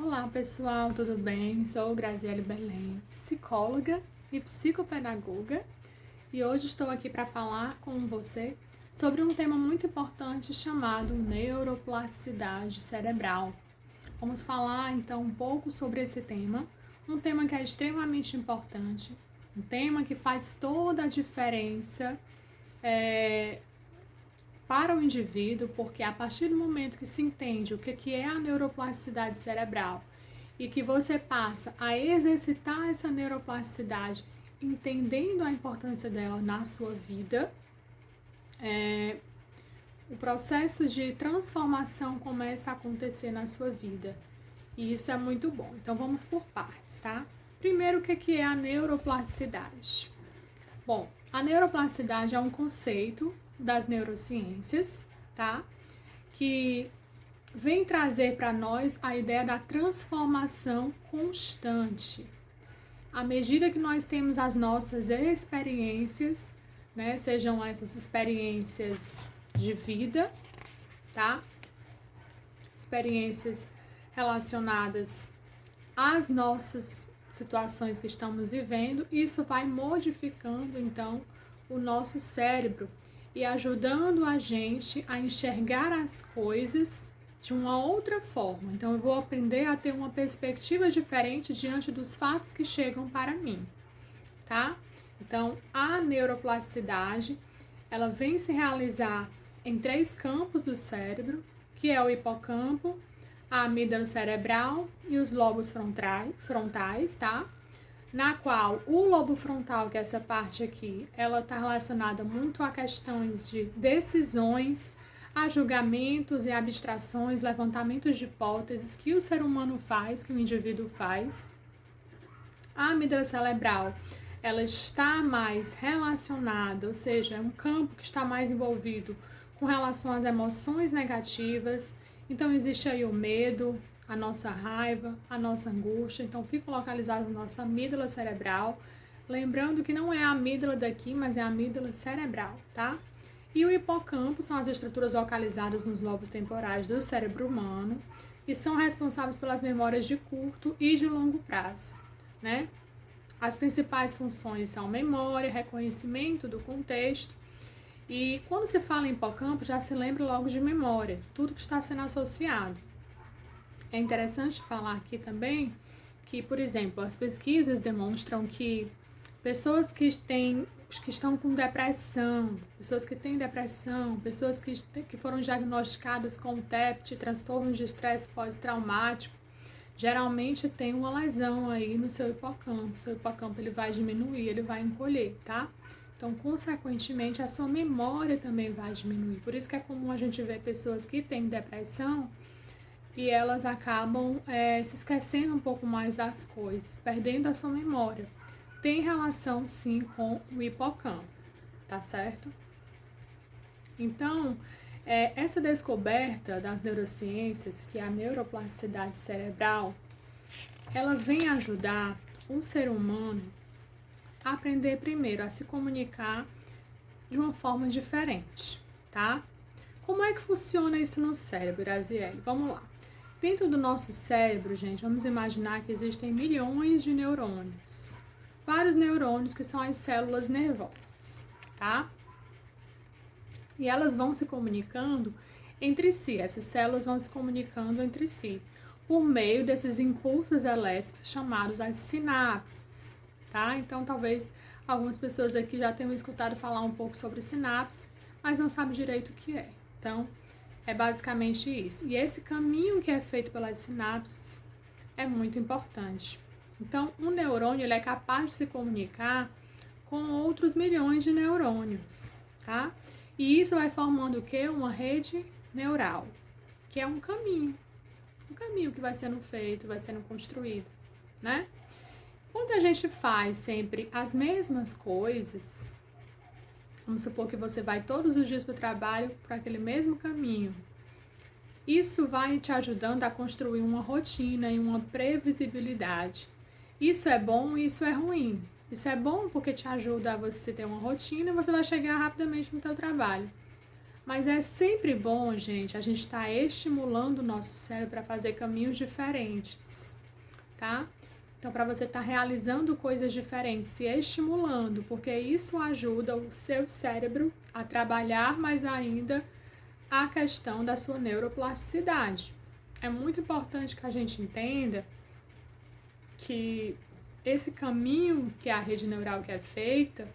Olá pessoal, tudo bem? Sou Graziele Belém, psicóloga e psicopedagoga, e hoje estou aqui para falar com você sobre um tema muito importante chamado neuroplasticidade cerebral. Vamos falar então um pouco sobre esse tema, um tema que é extremamente importante, um tema que faz toda a diferença para o indivíduo, porque a partir do momento que se entende o que é a neuroplasticidade cerebral e que você passa a exercitar essa neuroplasticidade, entendendo a importância dela na sua vida, o processo de transformação começa a acontecer na sua vida. E isso é muito bom. Então vamos por partes, tá? Primeiro, o que é a neuroplasticidade? Bom, a neuroplasticidade é um conceito das neurociências, tá? Que vem trazer para nós a ideia da transformação constante. À medida que nós temos as nossas experiências, né, sejam essas experiências de vida, tá? Experiências relacionadas às nossas situações que estamos vivendo, isso vai modificando então o nosso cérebro e ajudando a gente a enxergar as coisas de uma outra forma. Então eu vou aprender a ter uma perspectiva diferente diante dos fatos que chegam para mim, tá? Então a neuroplasticidade, ela vem se realizar em 3 campos do cérebro, que é o hipocampo, a amígdala cerebral e os lobos frontais, tá? Na qual o lobo frontal, que é essa parte aqui, ela está relacionada muito a questões de decisões, a julgamentos e abstrações, levantamentos de hipóteses que o ser humano faz, que o indivíduo faz. A amígdala cerebral, ela está mais relacionada, ou seja, é um campo que está mais envolvido com relação às emoções negativas. Então existe aí o medo, a nossa raiva, a nossa angústia. Então fica localizado na nossa amígdala cerebral. Lembrando que não é a amígdala daqui, mas é a amígdala cerebral, tá? E o hipocampo são as estruturas localizadas nos lobos temporais do cérebro humano e são responsáveis pelas memórias de curto e de longo prazo, né? As principais funções são memória, reconhecimento do contexto. E quando se fala em hipocampo, já se lembra logo de memória, tudo que está sendo associado. É interessante falar aqui também que, por exemplo, as pesquisas demonstram que pessoas que estão com depressão, pessoas que foram diagnosticadas com TEPT, transtorno de estresse pós-traumático, geralmente tem uma lesão aí no seu hipocampo. Seu hipocampo ele vai diminuir, ele vai encolher, tá? Então, consequentemente, a sua memória também vai diminuir. Por isso que é comum a gente ver pessoas que têm depressão e elas acabam se esquecendo um pouco mais das coisas, perdendo a sua memória. Tem relação, sim, com o hipocampo, tá certo? Então, essa descoberta das neurociências, que é a neuroplasticidade cerebral, ela vem ajudar o ser humano a aprender primeiro a se comunicar de uma forma diferente, tá? Como é que funciona isso no cérebro, Graziele? Vamos lá. Dentro do nosso cérebro, gente, vamos imaginar que existem milhões de neurônios. Vários neurônios que são as células nervosas, tá? E elas vão se comunicando entre si, essas células vão se comunicando entre si por meio desses impulsos elétricos chamados as sinapses, tá? Então, talvez algumas pessoas aqui já tenham escutado falar um pouco sobre sinapse, mas não sabem direito o que é. Então, é basicamente isso. E esse caminho que é feito pelas sinapses é muito importante. Então, um neurônio ele é capaz de se comunicar com outros milhões de neurônios, tá? E isso vai formando o quê? Uma rede neural, que é um caminho que vai sendo feito, vai sendo construído, né? Quando a gente faz sempre as mesmas coisas, vamos supor que você vai todos os dias para o trabalho por aquele mesmo caminho, isso vai te ajudando a construir uma rotina e uma previsibilidade. Isso é bom e isso é ruim. Isso é bom porque te ajuda a você ter uma rotina e você vai chegar rapidamente no teu trabalho. Mas é sempre bom, gente, a gente estar estimulando o nosso cérebro para fazer caminhos diferentes, tá? Então, para você estar realizando coisas diferentes, se estimulando, porque isso ajuda o seu cérebro a trabalhar mais ainda a questão da sua neuroplasticidade. É muito importante que a gente entenda que esse caminho que a rede neural que é feita,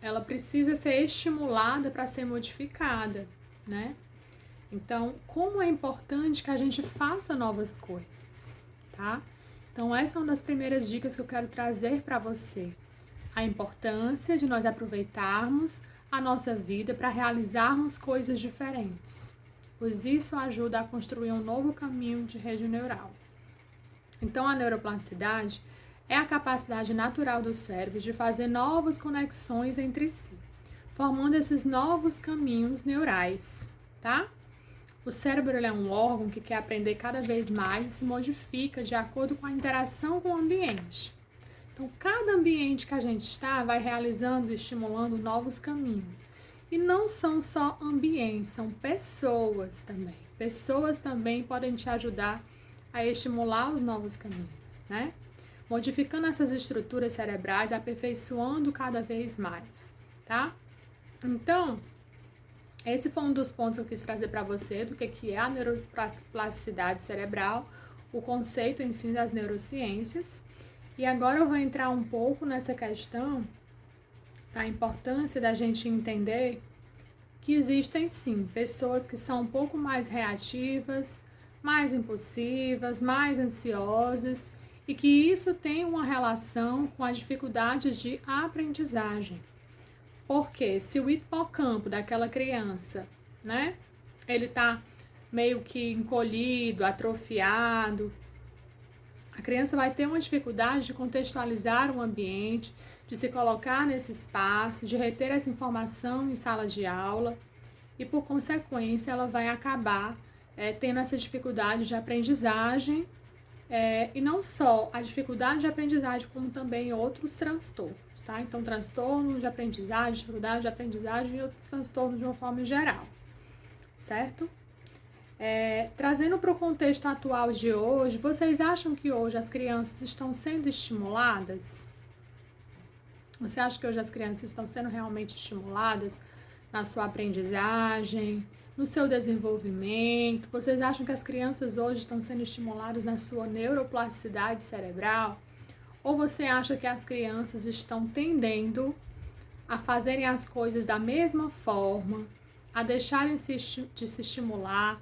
ela precisa ser estimulada para ser modificada, né? Então, como é importante que a gente faça novas coisas, tá? Então, essa é uma das primeiras dicas que eu quero trazer para você. A importância de nós aproveitarmos a nossa vida para realizarmos coisas diferentes, pois isso ajuda a construir um novo caminho de rede neural. Então, a neuroplasticidade é a capacidade natural do cérebro de fazer novas conexões entre si, formando esses novos caminhos neurais, tá? O cérebro é um órgão que quer aprender cada vez mais e se modifica de acordo com a interação com o ambiente. Então, cada ambiente que a gente está vai realizando e estimulando novos caminhos. E não são só ambientes, são pessoas também. Pessoas também podem te ajudar a estimular os novos caminhos, né? Modificando essas estruturas cerebrais, aperfeiçoando cada vez mais, tá? Então, esse foi um dos pontos que eu quis trazer para você do que é a neuroplasticidade cerebral, o conceito em si das neurociências. E agora eu vou entrar um pouco nessa questão da importância da gente entender que existem sim pessoas que são um pouco mais reativas, mais impulsivas, mais ansiosas e que isso tem uma relação com as dificuldades de aprendizagem. Porque se o hipocampo daquela criança, né, ele tá meio que encolhido, atrofiado, a criança vai ter uma dificuldade de contextualizar o ambiente, de se colocar nesse espaço, de reter essa informação em sala de aula e, por consequência, ela vai acabar tendo essa dificuldade de aprendizagem e não só a dificuldade de aprendizagem, como também outros transtornos, tá? Então, transtorno de aprendizagem, dificuldade de aprendizagem e outros transtornos de uma forma geral, certo? Trazendo para o contexto atual de hoje, vocês acham que hoje as crianças estão sendo estimuladas? Você acha que hoje as crianças estão sendo realmente estimuladas na sua aprendizagem, no seu desenvolvimento? Vocês acham que as crianças hoje estão sendo estimuladas na sua neuroplasticidade cerebral? Ou você acha que as crianças estão tendendo a fazerem as coisas da mesma forma, a deixarem de se estimular,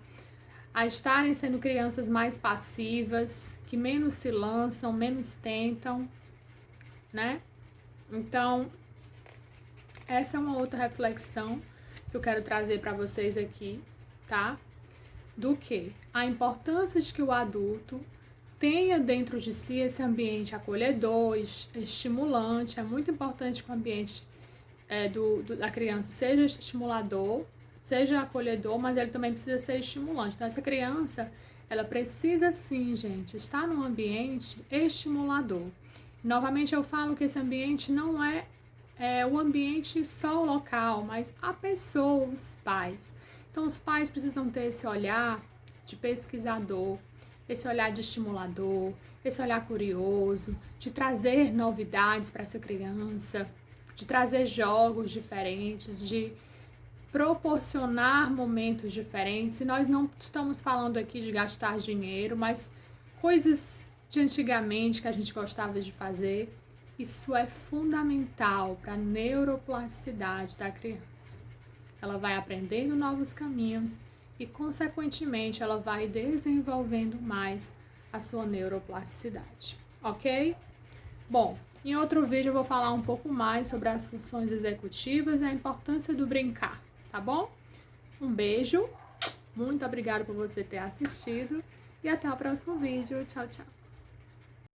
a estarem sendo crianças mais passivas, que menos se lançam, menos tentam, né? Então, essa é uma outra reflexão que eu quero trazer para vocês aqui, tá? Do que? A importância de que o adulto tenha dentro de si esse ambiente acolhedor, estimulante. É muito importante que o ambiente da criança seja estimulador, seja acolhedor, mas ele também precisa ser estimulante. Então, essa criança, ela precisa sim, gente, estar num ambiente estimulador. Novamente, eu falo que esse ambiente não é o ambiente só o local, mas a pessoa, os pais. Então, os pais precisam ter esse olhar de pesquisador, esse olhar de estimulador, esse olhar curioso, de trazer novidades para essa criança, de trazer jogos diferentes, de proporcionar momentos diferentes. E nós não estamos falando aqui de gastar dinheiro, mas coisas de antigamente que a gente gostava de fazer. Isso é fundamental para a neuroplasticidade da criança. Ela vai aprendendo novos caminhos e, consequentemente, ela vai desenvolvendo mais a sua neuroplasticidade, ok? Bom, em outro vídeo eu vou falar um pouco mais sobre as funções executivas e a importância do brincar, tá bom? Um beijo, muito obrigada por você ter assistido e até o próximo vídeo. Tchau, tchau!